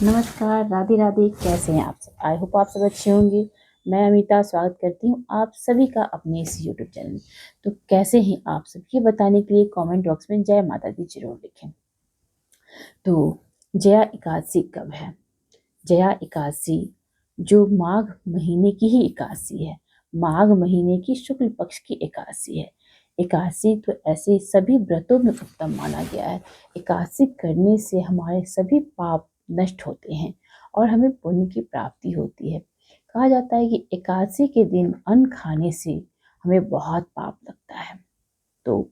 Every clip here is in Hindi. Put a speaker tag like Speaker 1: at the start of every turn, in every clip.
Speaker 1: नमस्कार, राधे राधे। कैसे हैं आप सब? आई होप आप सब अच्छे होंगे। मैं अमिता स्वागत करती हूँ आप सभी का अपने इस यूट्यूब चैनल में। तो कैसे हैं आप सब, ये बताने के लिए कमेंट बॉक्स में जय माता दी जरूर लिखें। तो जया एकादशी कब है? जया एकादशी जो माघ महीने की ही एकादशी है। माघ महीने की शुक्ल पक्ष की एकादशी है। एकादशी तो ऐसे सभी व्रतों में उत्तम माना गया है। एकादशी करने से हमारे सभी पाप नष्ट होते हैं और हमें पुण्य की प्राप्ति होती है। कहा जाता है कि एकादशी के दिन अन्न खाने से हमें बहुत पाप लगता है। तो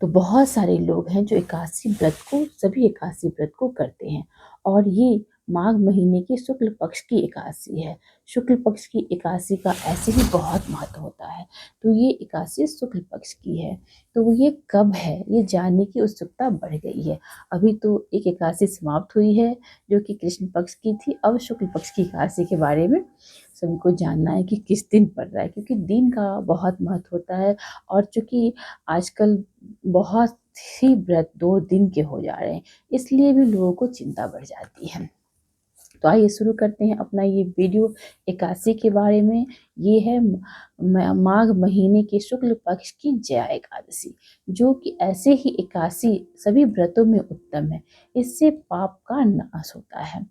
Speaker 1: बहुत सारे लोग हैं जो सभी एकादशी व्रत को करते हैं और ये माघ महीने की शुक्ल पक्ष की एकादशी है। शुक्ल पक्ष की एकादशी का ऐसे ही बहुत महत्व होता है। तो ये एकादशी शुक्ल पक्ष की है। तो ये कब है, ये जानने की उत्सुकता बढ़ गई है। अभी तो एक एकादशी समाप्त हुई है जो कि कृष्ण पक्ष की थी। अब शुक्ल पक्ष की एकादशी के बारे में सभी को जानना है कि किस दिन पड़ रहा है, क्योंकि दिन का बहुत महत्व होता है। और चूंकि आजकल बहुत ही व्रत 2 दिन के हो जा रहे हैं, इसलिए भी लोगों को चिंता बढ़ जाती है। तो आइए शुरू करते हैं अपना ये वीडियो एकादशी के बारे में। ये है माघ महीने के शुक्ल पक्ष की जया एकादशी, जो कि ऐसे ही एकादशी सभी व्रतों में उत्तम है। इससे पाप का नाश होता है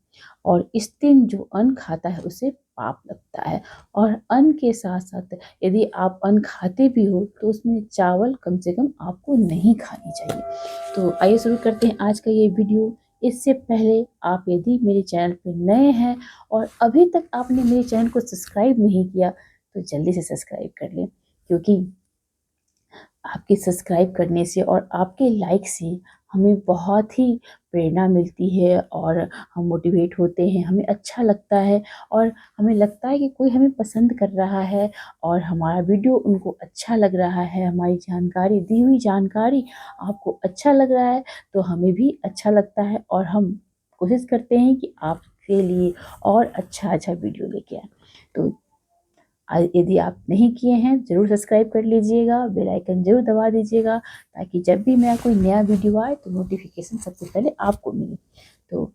Speaker 1: और इस दिन जो अन्न खाता है उसे पाप लगता है। और अन्न के साथ साथ यदि आप अन्न खाते भी हो तो उसमें चावल कम से कम आपको नहीं खानी चाहिए। तो आइए शुरू करते हैं आज का ये वीडियो। इससे पहले आप यदि मेरे चैनल पर नए हैं और अभी तक आपने मेरे चैनल को सब्सक्राइब नहीं किया तो जल्दी से सब्सक्राइब कर लें, क्योंकि आपके सब्सक्राइब करने से और आपके लाइक से हमें बहुत ही प्रेरणा मिलती है और हम मोटिवेट होते हैं। हमें अच्छा लगता है और हमें लगता है कि कोई हमें पसंद कर रहा है और हमारा वीडियो उनको अच्छा लग रहा है, हमारी जानकारी दी हुई जानकारी आपको अच्छा लग रहा है तो हमें भी अच्छा लगता है और हम कोशिश करते हैं कि आपके लिए और अच्छा वीडियो लेके आए। तो यदि आप नहीं किए हैं ज़रूर सब्सक्राइब कर लीजिएगा, बेल आइकन ज़रूर दबा दीजिएगा ताकि जब भी मेरा कोई नया वीडियो आए तो नोटिफिकेशन सबसे पहले आपको मिले। तो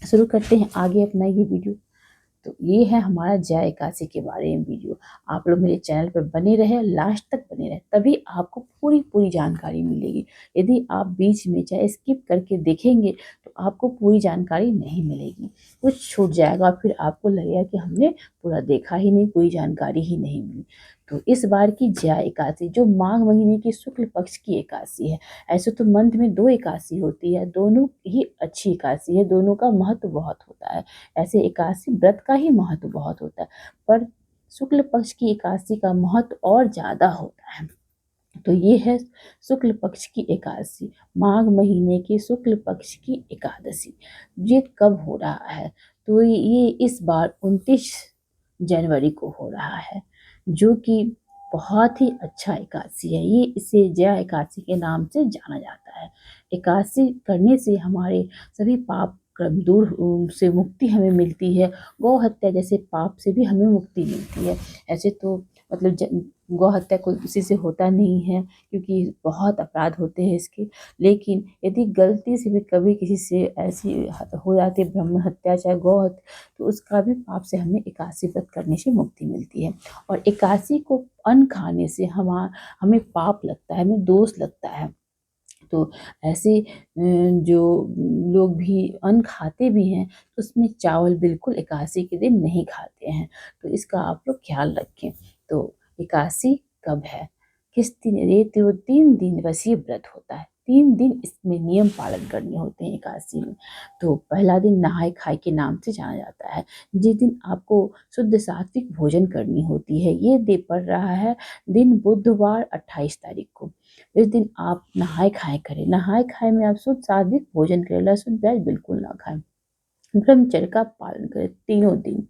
Speaker 1: शुरू करते हैं आगे अपना ये वीडियो। तो ये है हमारा जया एकादशी के बारे में वीडियो। आप लोग मेरे चैनल पर बने रहे, लास्ट तक बने रहे, तभी आपको पूरी जानकारी मिलेगी। यदि आप बीच में चाहे स्किप करके देखेंगे तो आपको पूरी जानकारी नहीं मिलेगी, कुछ छूट जाएगा, फिर आपको लगेगा कि हमने पूरा देखा ही नहीं, पूरी जानकारी ही नहीं मिली। तो इस बार की जया एकादशी जो माघ महीने की शुक्ल पक्ष की एकादशी है। ऐसे तो मंथ में 2 एकादशी होती है, दोनों ही अच्छी एकादशी है, दोनों का महत्व बहुत होता है। ऐसे एकादशी व्रत का ही महत्व बहुत होता है, पर शुक्ल पक्ष की एकादशी का महत्व और ज़्यादा होता है। तो ये है शुक्ल पक्ष की एकादशी, माघ महीने की शुक्ल पक्ष की एकादशी। ये कब हो रहा है? तो ये इस बार 29 जनवरी को हो रहा है, जो कि बहुत ही अच्छा एकादशी है। ये इसे जया एकादशी के नाम से जाना जाता है। एकादशी करने से हमारे सभी पाप कर्म दूर से मुक्ति हमें मिलती है। गौ हत्या जैसे पाप से भी हमें मुक्ति मिलती है। ऐसे तो मतलब गौ हत्या कोई किसी से होता नहीं है, क्योंकि बहुत अपराध होते हैं इसके। लेकिन यदि गलती से भी कभी किसी से ऐसी हो जाती है ब्रह्म हत्या चाहे गौ हत्या, तो उसका भी पाप से हमें एकादशी व्रत करने से मुक्ति मिलती है। और एकादशी को अन्न खाने से हमें पाप लगता है, हमें दोष लगता है। तो ऐसे जो लोग भी अन्न खाते भी हैं तो उसमें चावल बिल्कुल एकादशी के दिन नहीं खाते हैं। तो इसका आप लोग ख्याल रखें। तो एकादशी कब है, किस दिन? ये तो 3 दिवसीय व्रत होता है। 3 दिन इसमें नियम पालन करने होते हैं एकादशी में। तो पहला दिन नहाय खाए के नाम से जाना जाता है, जिस दिन आपको शुद्ध सात्विक भोजन करनी होती है। ये दे पड़ रहा है दिन बुधवार 28 तारीख को। इस दिन आप नहाय खाए करें। नहाय खाए में आप शुद्ध सात्विक भोजन करें, लहसुन प्याज बिल्कुल ना खाएं। ब्रह्मचर्य का पालन करें, तीनों दिन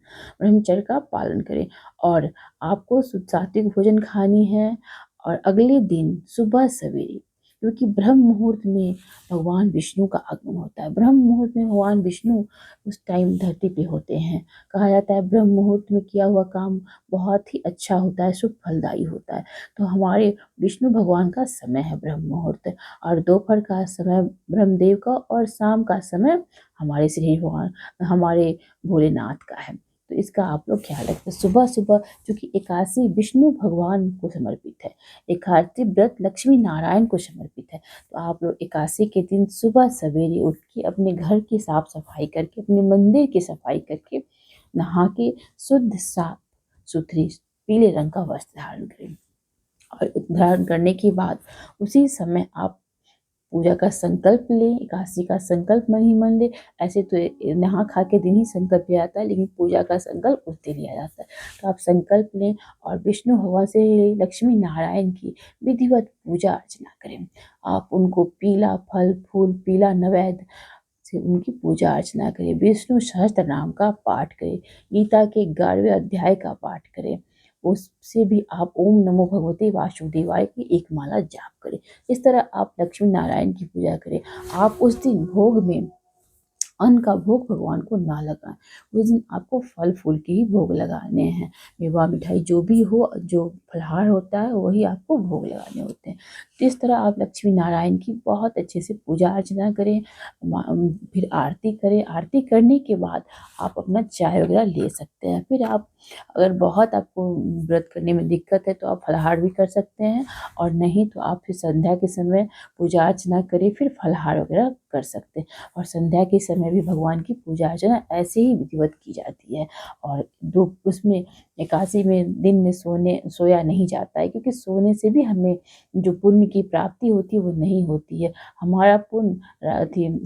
Speaker 1: ब्रह्मचर्य का पालन करें और आपको शुद्ध सात्विक भोजन खानी है। और अगले दिन सुबह सवेरे क्योंकि ब्रह्म मुहूर्त में भगवान विष्णु का आगमन होता है। ब्रह्म मुहूर्त में भगवान विष्णु उस टाइम धरती पे होते हैं। कहा जाता है ब्रह्म मुहूर्त में किया हुआ काम बहुत ही अच्छा होता है, शुभ फलदायी होता है। तो हमारे विष्णु भगवान का समय है ब्रह्म मुहूर्त, और दोपहर का समय ब्रह्मदेव का, और शाम का समय हमारे श्री भगवान, हमारे भोलेनाथ का है। तो इसका आप लोग ख्याल रखें। सुबह सुबह, क्योंकि एकादशी विष्णु भगवान को समर्पित है, एकादशी व्रत लक्ष्मी नारायण को समर्पित है। तो आप लोग एकादशी के दिन सुबह सवेरे उठ के अपने घर की साफ सफाई करके, अपने मंदिर की सफाई करके, नहा के शुद्ध साफ सुथरी पीले रंग का वस्त्र धारण करें। और धारण करने के बाद उसी समय आप पूजा का संकल्प लें, एकादशी का संकल्प मन ही मन लें। ऐसे तो नहा खा के दिन ही संकल्प लिया जाता है, लेकिन पूजा का संकल्प उस दिन लिया जाता है। तो आप संकल्प लें और विष्णु भगवान से लक्ष्मी नारायण की विधिवत पूजा अर्चना करें। आप उनको पीला फल फूल, पीला नैवेद्य से उनकी पूजा अर्चना करें। विष्णु सहस्त्र नाम का पाठ करें, गीता के 11वें अध्याय का पाठ करें। उससे भी आप ओम नमो भगवते वासुदेवाय की एक माला जाप करें। इस तरह आप लक्ष्मी नारायण की पूजा करें। आप उस दिन भोग में अन्न का भोग भगवान को ना लगाएं। उस दिन आपको फल फूल के ही भोग लगाने हैं। मेवा मिठाई जो भी हो, जो फलाहार होता है वही आपको भोग लगाने होते हैं। तो इस तरह आप लक्ष्मी नारायण की बहुत अच्छे से पूजा अर्चना करें। फिर आरती करें। आरती करने के बाद आप अपना चाय वगैरह ले सकते हैं। फिर आप अगर बहुत आपको व्रत करने में दिक्कत है तो आप फलाहार भी कर सकते हैं, और नहीं तो आप फिर संध्या के समय पूजा अर्चना करें, फिर फलाहार वगैरह कर सकते हैं। और संध्या के समय भी भगवान की पूजा अर्चना ऐसे ही विधिवत की जाती है। और दो उसमें एकादशी में दिन में सोया नहीं जाता है, क्योंकि सोने से भी हमें जो पुण्य की प्राप्ति होती है वो नहीं होती है। हमारा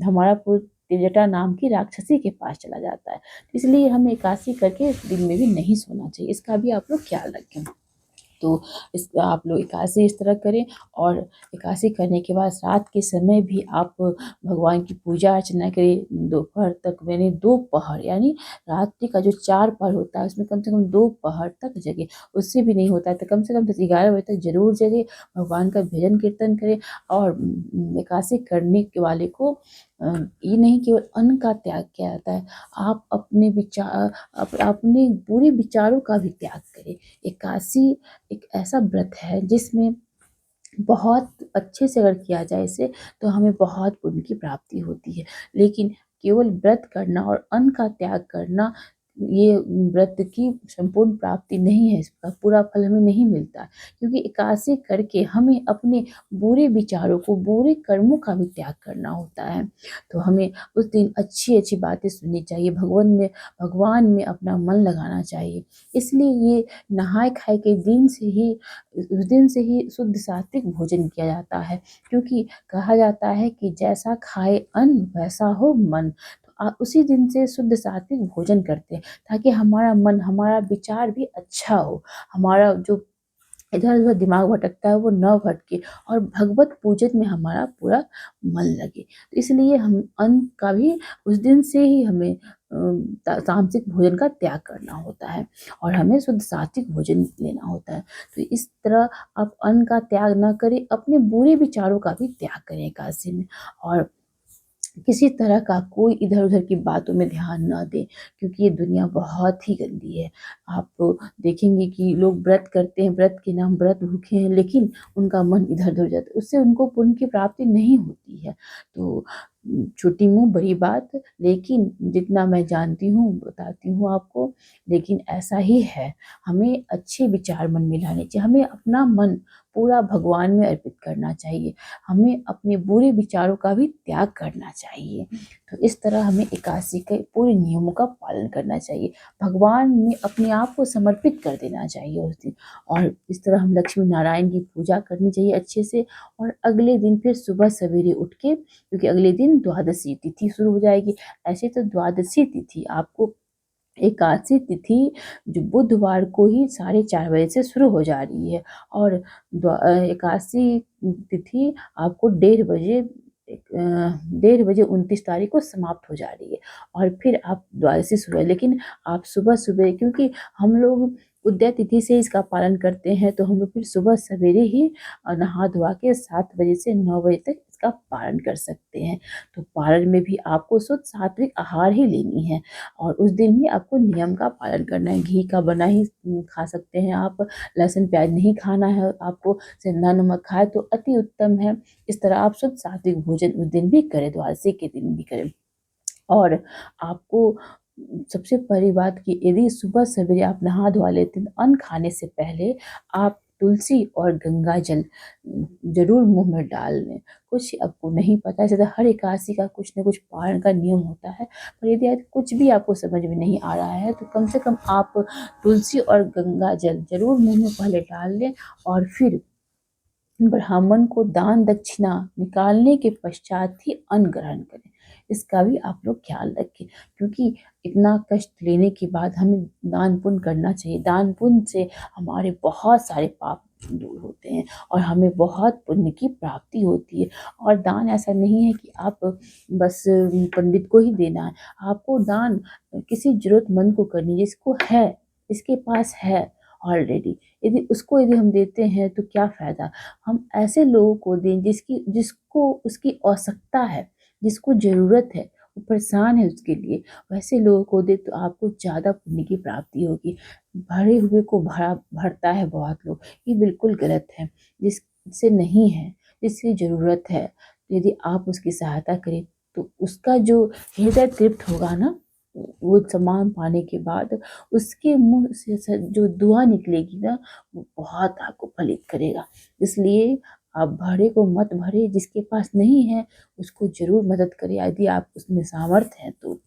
Speaker 1: हमारा पुण्य त्रिजटा नाम की राक्षसी के पास चला जाता है। इसलिए हमें एकादशी करके दिन में भी नहीं सोना चाहिए। इसका भी आप लोग ख्याल रखें। तो इस आप लोग एकादशी इस तरह करें। और एकादशी करने के बाद रात के समय भी आप भगवान की पूजा अर्चना करें। दोपहर तक, यानी 2 पहर, यानी रात्रि का जो 4 पहर होता है उसमें कम से कम 2 पहर तक जगें। उससे भी नहीं होता है तो कम से कम 11 बजे तक जरूर जगें, भगवान का भजन कीर्तन करें। और एकादशी करने के वाले को ये नहीं केवल अन्न का त्याग किया जाता है, आप अपने विचार अपने बुरे विचारों का भी त्याग करें। एकादशी एक ऐसा व्रत है जिसमें बहुत अच्छे से अगर किया जाए इसे, तो हमें बहुत पुण्य की प्राप्ति होती है। लेकिन केवल व्रत करना और अन्न का त्याग करना, ये व्रत की संपूर्ण प्राप्ति नहीं है, इसका पूरा फल हमें नहीं मिलता। क्योंकि एकादशी करके हमें अपने बुरे विचारों को, बुरे कर्मों का भी त्याग करना होता है। तो हमें उस दिन अच्छी अच्छी बातें सुननी चाहिए, भगवान में अपना मन लगाना चाहिए। इसलिए ये नहाय खाए के दिन से ही, उस दिन से ही शुद्ध सात्विक भोजन किया जाता है। क्योंकि कहा जाता है कि जैसा खाए अन्न वैसा हो मन। तो उसी दिन से शुद्ध सात्विक भोजन करते हैं, ताकि हमारा मन, हमारा विचार भी अच्छा हो, हमारा जो इधर उधर दिमाग भटकता है वो न भटके, और भगवत पूजन में हमारा पूरा मन लगे। तो इसलिए हम अन्न का भी उस दिन से ही हमें तामसिक भोजन का त्याग करना होता है, और हमें शुद्ध सात्विक भोजन लेना होता है। तो इस तरह आप अन्न का त्याग न करें, अपने बुरे विचारों का भी त्याग करें एकादशी में। और किसी तरह का कोई इधर उधर की बातों में ध्यान ना दें, क्योंकि ये दुनिया बहुत ही गंदी है। आप देखेंगे कि लोग व्रत करते हैं, व्रत के नाम व्रत भूखे हैं, लेकिन उनका मन इधर उधर जाता है, उससे उनको पुण्य की प्राप्ति नहीं होती है। तो छोटी मुँह बड़ी बात, लेकिन जितना मैं जानती हूँ बताती हूँ आपको। लेकिन ऐसा ही है, हमें अच्छे विचार मन में लाने चाहिए, हमें अपना मन पूरा भगवान में अर्पित करना चाहिए, हमें अपने बुरे विचारों का भी त्याग करना चाहिए। तो इस तरह हमें एकादशी के पूरे नियमों का पालन करना चाहिए, भगवान में अपने आप को समर्पित कर देना चाहिए उस दिन। और इस तरह हम लक्ष्मी नारायण की पूजा करनी चाहिए अच्छे से। और अगले दिन फिर सुबह सवेरे उठ के, क्योंकि अगले दिन द्वादशी तिथि शुरू हो जाएगी। ऐसे तो द्वादशी तिथि आपको, एकादशी तिथि जो बुधवार को ही 4:30 बजे से शुरू हो जा रही है, और एकादशी तिथि आपको 1:30 बजे 29 तारीख को समाप्त हो जा रही है। और फिर आप द्वादशी सुबह, लेकिन आप सुबह सुबह, क्योंकि हम लोग उदय तिथि से इसका पालन करते हैं तो हम लोग फिर सुबह सवेरे ही नहा धोवा के 7 बजे से 9 बजे तक इसका पालन कर सकते हैं। तो पालन में भी आपको शुद्ध सात्विक आहार ही लेनी है और उस दिन भी आपको नियम का पालन करना है। घी का बना ही खा सकते हैं आप, लहसुन प्याज नहीं खाना है आपको, सेंधा नमक खाए तो अति उत्तम है। इस तरह आप शुद्ध सात्विक भोजन उस दिन भी करें, द्वादशी के दिन भी करें। और आपको सबसे पहली बात कि यदि सुबह सवेरे आप नहा धोवा लेते हैं तो अन्न खाने से पहले आप तुलसी और गंगा जल ज़रूर मुँह में डाल लें। कुछ आपको नहीं पता है, जैसे हर एकादशी का कुछ न कुछ पारण का नियम होता है, पर यदि आज कुछ भी आपको समझ में नहीं आ रहा है तो कम से कम आप तुलसी और गंगा जल ज़रूर मुँह में पहले डाल लें और फिर ब्राह्मण को दान दक्षिणा निकालने के पश्चात ही अन्न ग्रहण करें। इसका भी आप लोग ख्याल रखें, क्योंकि इतना कष्ट लेने के बाद हमें दान पुण्य करना चाहिए। दान पुण्य से हमारे बहुत सारे पाप दूर होते हैं और हमें बहुत पुण्य की प्राप्ति होती है। और दान ऐसा नहीं है कि आप बस पंडित को ही देना है, आपको दान किसी ज़रूरतमंद को करनी है, जिसको है, जिसके पास है ऑलरेडी। यदि हम देते हैं तो क्या फ़ायदा? हम ऐसे लोगों को दें जिसको उसकी आवश्यकता है, जिसको ज़रूरत है, वो परेशान है उसके लिए, वैसे लोगों को दें तो आपको ज़्यादा पुण्य की प्राप्ति होगी। भरे हुए को भरता है बहुत लोग, ये बिल्कुल गलत है। जिससे नहीं है, जिसकी ज़रूरत है, यदि आप उसकी सहायता करें तो उसका जो हृदय तृप्त होगा ना, वो सम्मान पाने के बाद उसके मुँह से जो दुआ निकलेगी ना, वो बहुत आपको फलित करेगा। इसलिए आप भरे को मत भरें, जिसके पास नहीं है उसको ज़रूर मदद करें यदि आप उसमें सामर्थ्य है तो।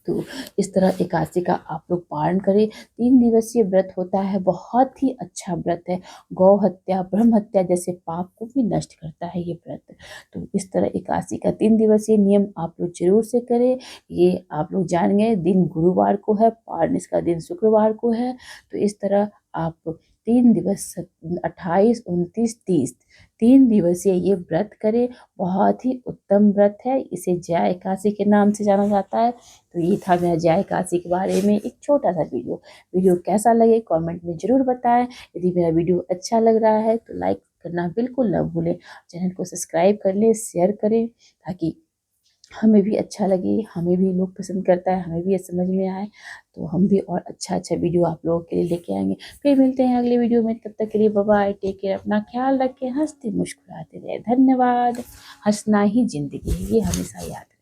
Speaker 1: तो इस तरह एकादशी का आप लोग पालन करें। 3 दिवसीय व्रत होता है, बहुत ही अच्छा व्रत है। गौ हत्या, ब्रह्म हत्या जैसे पाप को भी नष्ट करता है ये व्रत। तो इस तरह एकादशी का 3 दिवसीय नियम आप लोग ज़रूर से करें। ये आप लोग जान गए, दिन गुरुवार को है, पारण इसका दिन शुक्रवार को है। तो इस तरह आप 3 दिवस 28, 29, 30 3 दिवसीय ये व्रत करें। बहुत ही उत्तम व्रत है, इसे जया एकादशी के नाम से जाना जाता है। तो ये था मेरा जया एकादशी के बारे में एक छोटा-सा वीडियो कैसा लगे कमेंट में ज़रूर बताएँ। यदि मेरा वीडियो अच्छा लग रहा है तो लाइक करना बिल्कुल ना भूलें। चैनल को सब्सक्राइब कर लें, शेयर करें, ताकि हमें भी अच्छा लगे, हमें भी लोग पसंद करता है, हमें भी ये समझ में आए, तो हम भी और अच्छा वीडियो आप लोगों के लिए लेके आएँगे। फिर मिलते हैं अगले वीडियो में, तब तक के लिए बाय-बाय, टेक केयर, अपना ख्याल रखें, हँसते मुस्कुराते रहें। धन्यवाद। हँसना ही ज़िंदगी है, ये हमेशा याद रखें।